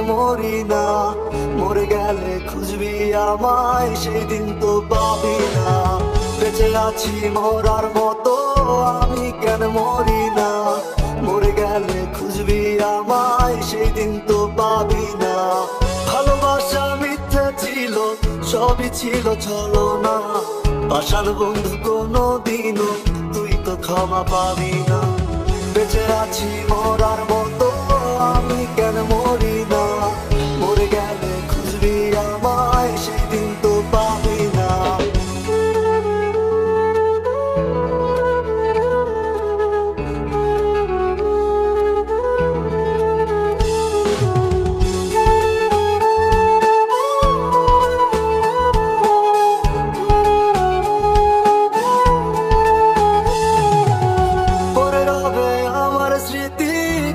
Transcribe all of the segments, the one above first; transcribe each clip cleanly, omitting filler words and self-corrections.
মরি না? মরে গেলে খুঁজবি আমায়, সেই দিন তো পাবি না। বেঁচে আছি মরার মতো, আমি কেন মরি না? মরে গেলে খুঁজবি আমায়, সেই দিন তো পাবি না। ভালোবাসা মিথ্যে ছিল, সবই ছিল ছলনা। পাষাণ বন্ধু কোনো দিনও তুই তো ক্ষমা পাবি না। বেঁচে আছি মরার মতো, আমি কেন মরি না? মরে গেলে খুঁজবি আমায়, সেই দিন তো পাবি না।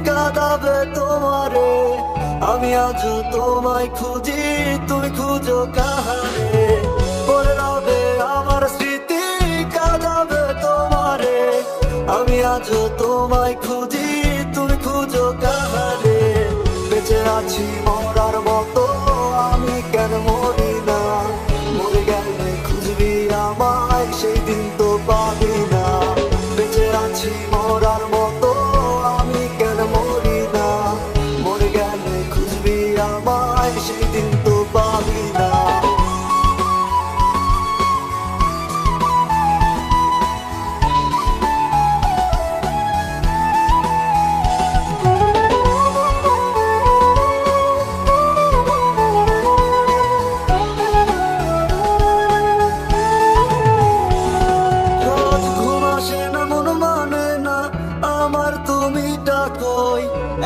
কাঁদাবে তোমারে, আমি আজও তোমায় খুঁজি, তুমি খুঁজো কাহারে? পরে রবে আমার স্মৃতি, কাঁদাবে তোমারে, আমি আজও তোমায় খুঁজি, তুমি খুঁজো কাহারে? বেঁচে আছি মরার মতো, আমি কেন মরি না? মরে গেলে খুঁজবি আমায়, সেই দিন তো পাবি না। বেঁচে আছি মরার মতো, আমি কেন মরি না? মরে গেলে খুঁজবি আমায়, সেই দিন তো পাবি না।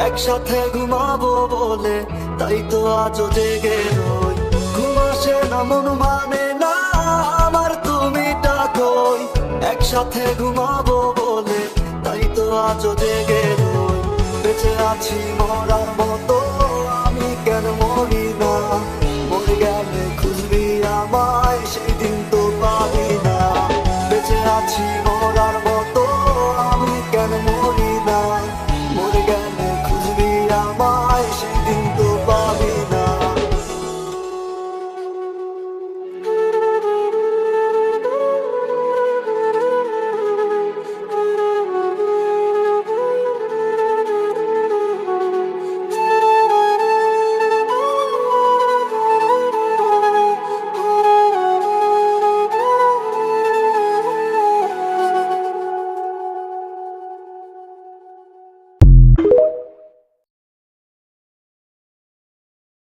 একসাথে ঘুমাবো বলে তাই তো আজও জেগে রই। ঘুম আসে না, মন মানে না আমার, তুমি ডাকোই। একসাথে ঘুমাবো বলে তাই তো আজও জেগে রই। বেঁচে আছি মরা